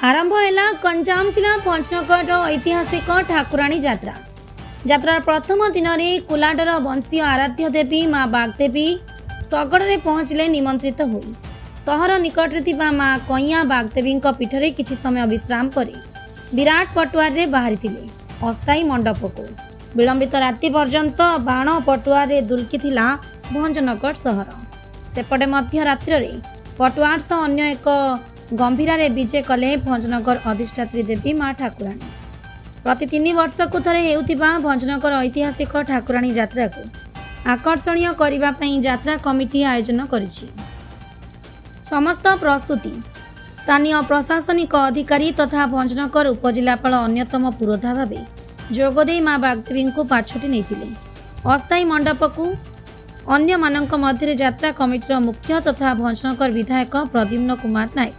आरंभ है गंजाम जिला पंचनगर ऐतिहासिक ठाकुराणी यात्रा। यात्रार प्रथम दिन में कुलाडर वंशीय आराध्य देवी माँ बागदेवी सगड़े पहुँचले निमंत्रित होई सहर निकटरे माँ कइया बागदेवी पीठरे किछि समय विश्राम पर विराट पटुआर बाहरी अस्थायी मंडप को विलंबित राति पर्यंत बाण पटुआर दुलकिथिला भंजनगर सहर। सेपटे मध्य रात्रि पटुआर सह अन्य एक गंभीर विजे कले भंजनगर अधिष्ठात्री देवी माँ ठाकुराणी। प्रति 3 वर्ष को थरे हेउथिबा भंजनगर ऐतिहासिक ठाकुराणी यात्रा को आकर्षणीय करबा पई यात्रा कमिटी आयोजन करिछि। समस्त प्रस्तुति स्थानीय प्रशासनिक अधिकारी तथा भंजनगर उपजिलापाल अन्यतम पुरोधा भावे जोगदे माँ बागदेवी को पाछोटी नेथिले। अस्थायी मंडप को अन्य मानक मध्य यात्रा कमिटीर मुख्य तथा भंजनगर विधायक प्रद्युम्न कुमार नायक,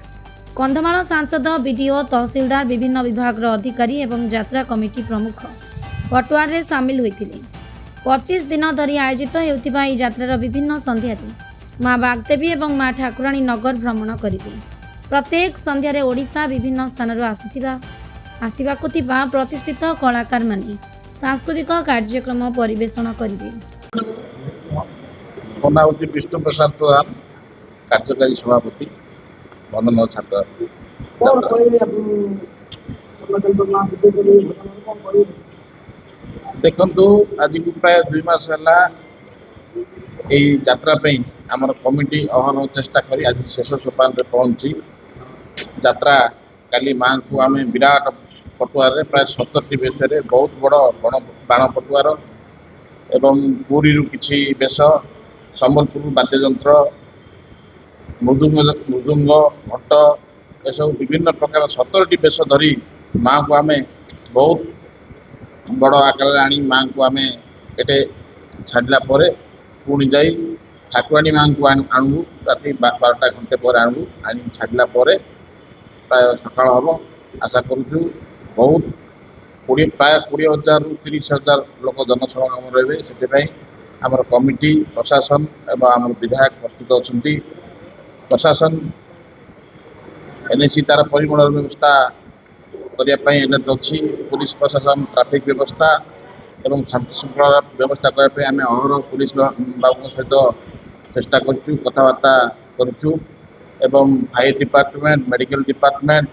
कंधमाल सांसद, बीडीओ, तहसीलदार, विभिन्न विभाग अधिकारी एवं यात्रा कमिटी प्रमुख पटुआर रे सामिल होइथिले। 25 दिन धरी आयोजित हेउथिबा एही यात्रार विभिन्न संध्यारे माँ बागदेवी एवं माँ ठाकुराणी नगर भ्रमण करिवे। प्रत्येक संध्यारे ओडिशा विभिन्न स्थानରୁ आसिबाकु थिबा प्रतिष्ठित कलाकार माने सांस्कृतिक कार्यक्रम परिवेषण करिवे। विष्णु प्रसाद प्रधान, कार्यकारी सभापति, वंदन छात्र। देखु आज को प्राय 2 मास है यात्रा आमर कमिटी अहन चेष्टा करी आज शेष सोपान रे पहुंची। यात्रा काली माँ को आम विराट पटुआर प्राय 70टी बेश बहुत बड़ बाण पटुआर एवं पुरी किछि बेश, संबलपुर वाद्ययंत्र, मृदुंग घट एसब विभिन्न प्रकार 70टी बेश धरी माँ को आम बहुत बड़ आकार आनी माँ को आम एटे छाड़ला पुणी जाई ठाकुराणी माँ को आणु राति 12टा घंटे पर आणु आनी छाड़ला प्राय सकाळ हम। आशा करुचु बहुत प्राय 20,000 ରୁ 30,000 लोक जनसमागम रहे से आमर कमिटी प्रशासन एवं आम विधायक प्रस्तुत अच्छा। प्रशासन एनएसी तार परिमल व्यवस्था करने एलर्ट अच्छी। पुलिस प्रशासन ट्रैफिक व्यवस्था एवं शांति श्रृंखला व्यवस्था करने आम अहर पुलिस बाबू सहित चेष्टा करुचु, कथबार्ता करुचु एवं फायर डिपार्टमेंट, मेडिकल डिपार्टमेंट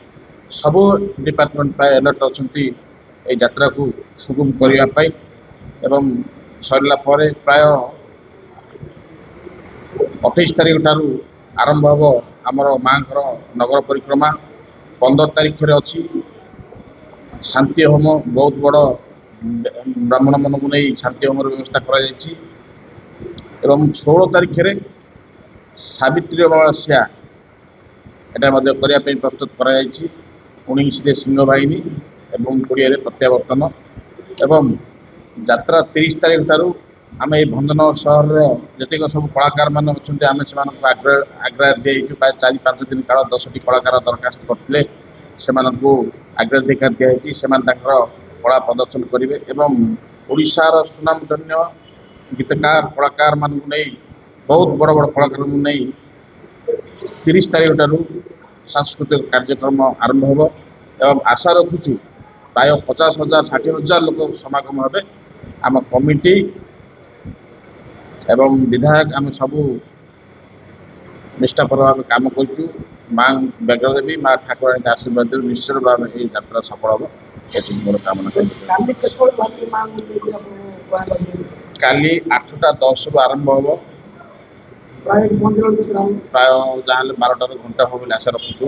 सबू डिपार्टमेंट प्राय एलर्ट अच्छा यात्रा को सुगम करने एवं सरला प्राय 28 तारीख ठारू आरंभ हम आमर माँ नगर परिक्रमा। 15 तारीख अच्छी शांति होम, बहुत बड़ ब्राह्मण मन को नहीं शांति होम व्यवस्था करा जायछि। एवं 16 तारीख सावित्री अमावास्या एटा मध्य करने प्रस्तुत करा जायछि। 19 सिंह बाहिनी एवं 20 प्रत्यावर्तन एवं यात्रा 30 तारीख ठारू आम ये भंजनगर सहर जतिक सब कलाकार मान अच्छा आम से आग्रह दिखाई प्राय 4-5 दिन काल 10टी कलाकार दरखास्त करते से अग्राधिकार दिखाई से कला प्रदर्शन करेंगे एवं ओडिशार सुनामधन्य गीतकार कलाकार मान नहीं बहुत बड़ बड़ कलाकार नहीं 30 तारीख ठारू सांस्कृतिक कार्यक्रम आरंभ हो एवं आशा रखुचु प्राय 50,000 60,000 लोक समागम हे। आम कमिटी एवं विधायक आम सबू निष्ठापर भाव काम करुचु। माँ बागदेवी माँ ठाकुराणी आशीर्वाद निश्चित भाव ये यात्रा सफल हम ये मोर कामना। काली 8:10 ରୁ आरंभ हम प्राय जहाँ 12 घंटा हो आशा रखुचु।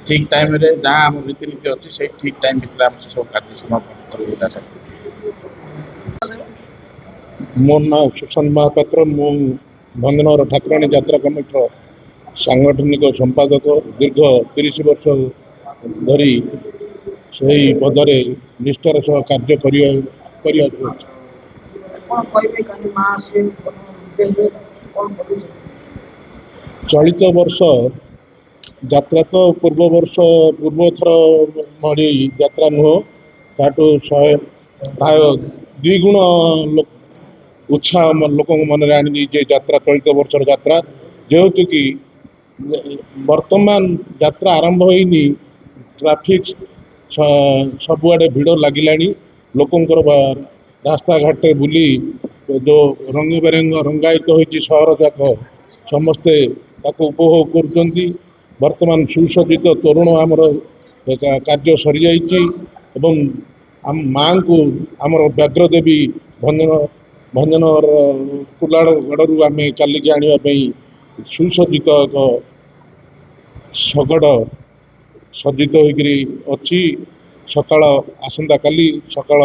ठीक टाइम रे जहाँ आम रीतिनीति अच्छी से ठीक टाइम भर आम सब कार्य समापन कर आशा कर। मोर ना सुशांत महापात्र, मु भंजनगर ठाकुराणी यात्रा कमिटीर सांगठनिक संपादक। दीर्घ 30 वर्ष धरी से पदरे निष्ठार सह कार्य चलित वर्ष यात्रा तो पूर्व थर भली यात्रा नुह ताठू प्राय 2 गुण उत्साह लोक मन आनी यात्रा चलित वर्ष यात्रा जेहेतु कि वर्तमान यात्रा आरंभ होनी ट्राफिक सबुआड़े भिड़ लगिलानी लोकंकर रास्ता घाटे बुली जो रंग बेरंग रंगायित होती सहर जाक समस्ते ताको उपभोग करुँच वर्तमान सुसज्जित तोरण आमर कार्य सरी जाइए एवं आम माँ को आमर व्याघ्रदेवी भंजन कुलागढ़ आम कालिकी आने सुसज्जित एक शगड़ सज्जित होकरी अच्छी सकाळ आसंता काली सकाळ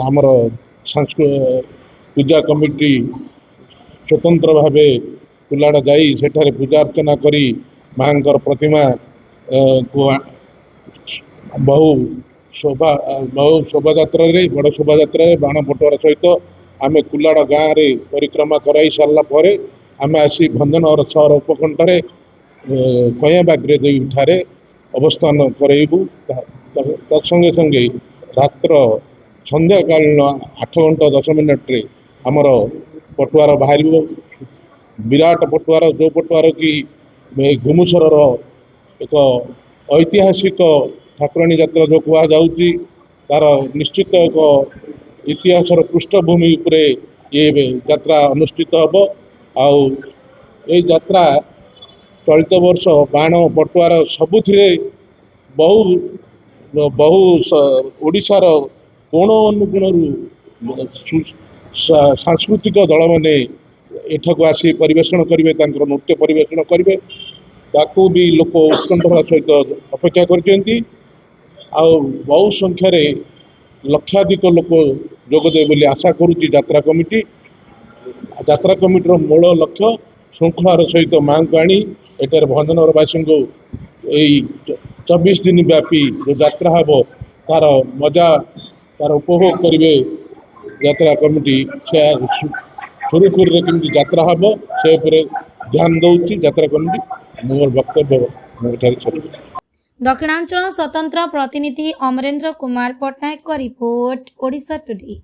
आमर पूजा कमिटी स्वतंत्र भावे कुलाड़ जाई सेठारे पूजा अर्चना करी मांकर प्रतिमा को बहु शोभा बड़ शोभा बाण फटुआर सहित आम कुलाड़ गाँव रे परिक्रमा कराई सारा पर आम आसी भंजनगर सहर उपकंठे कयाबाग्रे देवी ठारे अवस्थान करेबू तत्संगे संगे रात्र संध्या कालीन 8 घंटा 10 मिनिट रे आमर पटुआर बाहर विराट पटुआर जो पटुआर की घुमुसर एक ऐतिहासिक ठाकुराणी यात्रा जो कह जाऊँगी तार निश्चित एक इतिहासर पृष्ठभूमि उपरे ये यात्रा अनुष्ठित हम आउ यात्रा चलित वर्ष बाण पटुआर सबुथिरे बहु बहु ओडिशार कोण अनुकोण सांस्कृतिक दल मैंने एठक आसी परिवेषण करेंगे नृत्य परिवेषण करेंगे ताकू भी लोक उत्कंठार सहित अपेक्षा कर बहु संख्यार लक्षाधिक लोक जोगदे बोली आशा करुच्ची यात्रा कमिटर मूल लक्ष्य श्रृंखलार सहित माँ को आनी एटार भंजनगरवासी को यही 24 दिन व्यापी जो यात्रा हम तार मजा तार उपभोग करेंगे यात्रा कमिटी से सुरुखुरु केमती यात्रा हम से ध्यान दौर यात्रा कमिटी मोर वक्तव्य दक्षिणांचल स्वतंत्र प्रतिनिधि अमरेंद्र कुमार पट्टनायक रिपोर्ट ओडिशा टुडे।